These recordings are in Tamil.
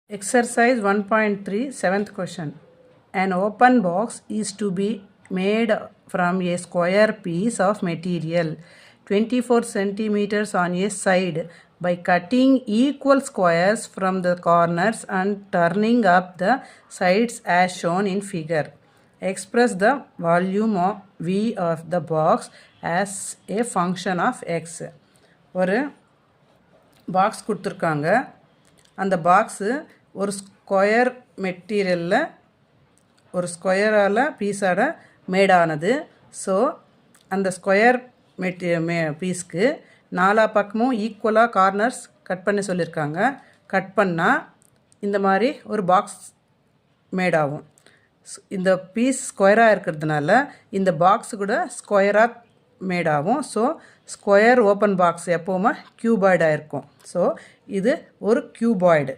Exercise 1.3, 7th question. An open box is to be made from a square piece of material 24 centimeters on a side by cutting equal squares from the corners and turning up the sides as shown in figure. Express the volume of V of the box as a function of x. ஒரு பாக்ஸ் கொடுத்துருக்காங்க. அந்த பாக்ஸு ஒரு ஸ்கொயர் மெட்டீரியலில் ஒரு ஸ்கொயரால் பீஸாட மேடானது. ஸோ அந்த ஸ்கொயர் பீஸ்க்கு நாலா பக்கமும் ஈக்குவலாக கார்னர்ஸ் கட் பண்ணி சொல்லியிருக்காங்க. கட் பண்ணால் இந்த மாதிரி ஒரு பாக்ஸ் மேடாகும். இந்த பீஸ் ஸ்கொயராக இருக்கிறதுனால இந்த பாக்ஸு கூட ஸ்கொயராக மேடாகும். ஸோ ஸ்கொயர் ஓப்பன் பாக்ஸ் எப்போவுமே க்யூபாய்டாக இருக்கும். ஸோ இது ஒரு க்யூபாய்டு.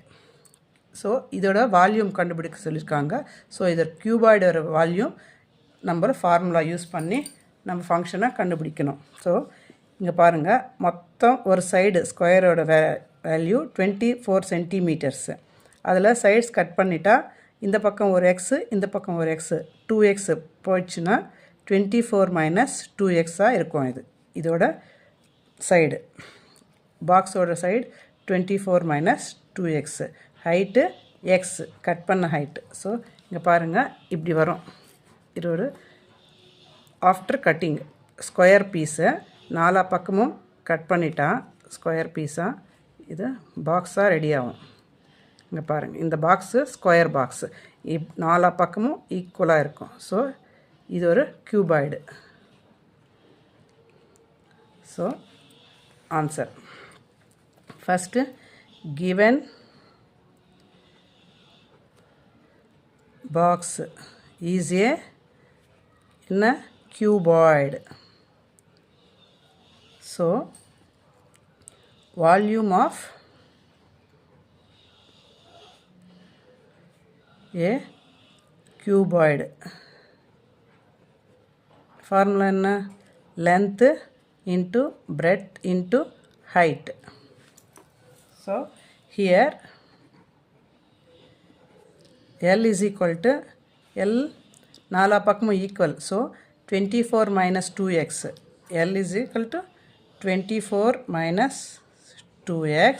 ஸோ இதோட வால்யூம் கண்டுபிடிக்க சொல்லியிருக்காங்க. ஸோ இதோட க்யூபாய்டோட வால்யூம் நம்ம ஃபார்முலா யூஸ் பண்ணி நம்ம ஃபங்க்ஷனை கண்டுபிடிக்கணும். ஸோ இங்கே பாருங்கள், மொத்தம் ஒரு சைடு ஸ்கொயரோட வேல்யூ 24 சென்டிமீட்டர்ஸு. அதில் சைட்ஸ் கட் பண்ணிட்டா இந்த பக்கம் ஒரு எக்ஸு, இந்த பக்கம் ஒரு எக்ஸு, 2x போயிடுச்சுன்னா 24 மைனஸ் 2x இருக்கும். இதோட சைடு பாக்ஸோட side 24 minus 2x. Height x, cut பண்ண ஹைட்டு. ஸோ இங்கே பாருங்கள், இப்படி வரும். இது ஒரு ஆஃப்டர் கட்டிங் ஸ்கொயர் பீஸை நாலா பக்கமும் கட் பண்ணிட்டா ஸ்கொயர் பீஸாக இது பாக்ஸாக ரெடி ஆகும். இங்கே பாருங்கள், இந்த பாக்ஸு ஸ்கொயர் பாக்ஸு நாலா பக்கமும் ஈக்குவலாக இருக்கும். ஸோ இது ஒரு cuboid. So answer first given box is a cuboid. So volume of a cuboid formula என்ன? length into breadth into height. So here L is equal to L நாலா பக்கமும் equal. So 24 minus 2x. L is equal to 24 minus 2x.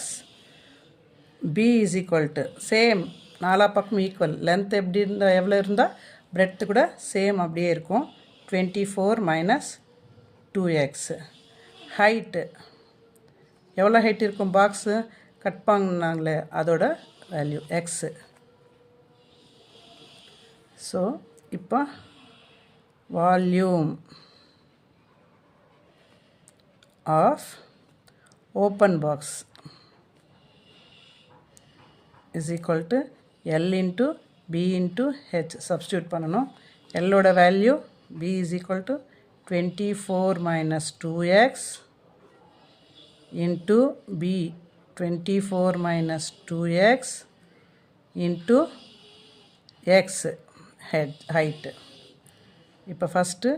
B is equal to same நாலா பக்கமும் equal. length எப்படி இருந்தால் எவ்வளோ இருந்தால் breadth கூட சேம் அப்படியே இருக்கும். 24 minus 2x. ஹைட்டு எவ்வளோ ஹைட் இருக்கும்? பாக்ஸு கட் பண்ணாங்களே அதோட வேல்யூ எக்ஸு. ஸோ இப்போ volume of open box is equal to L into B into H substitute பண்ணணும். எல்லோட value B is equal to 24 minus 2x into b 24 minus 2x into x height. இப்போ ஃபஸ்ட்டு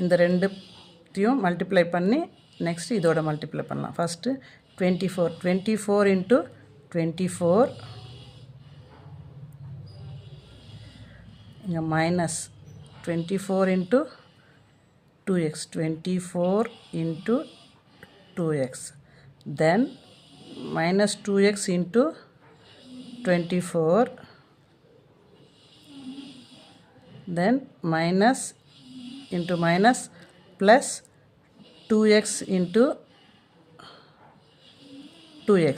இந்த ரெண்டுத்தையும் மல்டிப்ளை பண்ணி நெக்ஸ்ட் இதோட மல்டிப்ளை பண்ணலாம். ஃபஸ்ட்டு 24 into 24 இங்கே minus 24 into 2x 24 into 2x, then minus 2x into 24, then minus into minus plus 2x into 2x.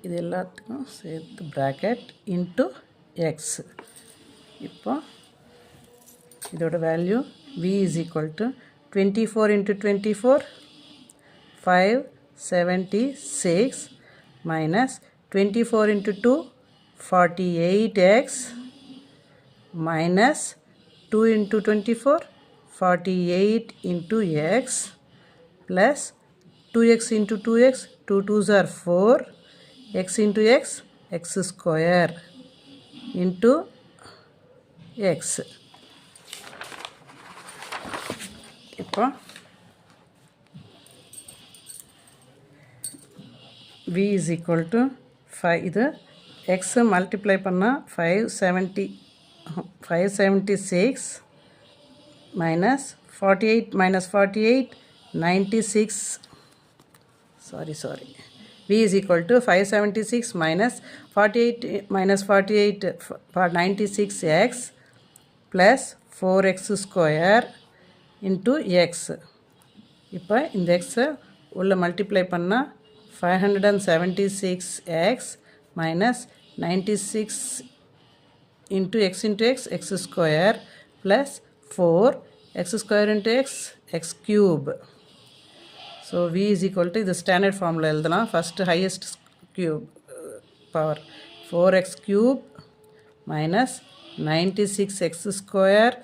இது எல்லாத்துக்கும் சேர்த்து ப்ராக்கெட் இன்ட்டு எக்ஸ். இப்போ இதோட value v is equal to 24 into 24 576 minus 24 into 2 48x minus 2 into 24 48 into x plus 2x into 2x 2 2s are 4 x into x x square into x. இப்போ v is equal to 5 இது x மல்டிப்ளை பண்ணால் 576 minus 48 minus 48 96 sorry v is equal to 576 minus 48 minus 48 96x plus 4x square into x. இப்போ இந்த x உள்ள மல்டிப்ளை பண்ணால் 576x minus 96 into x square plus 4 x square into x cube. So v is equal to the standard formula எழுதலாம். First highest cube power 4x cube minus 96x square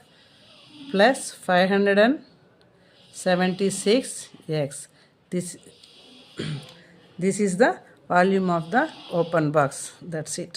plus 576x. This is the volume of the open box. That's it.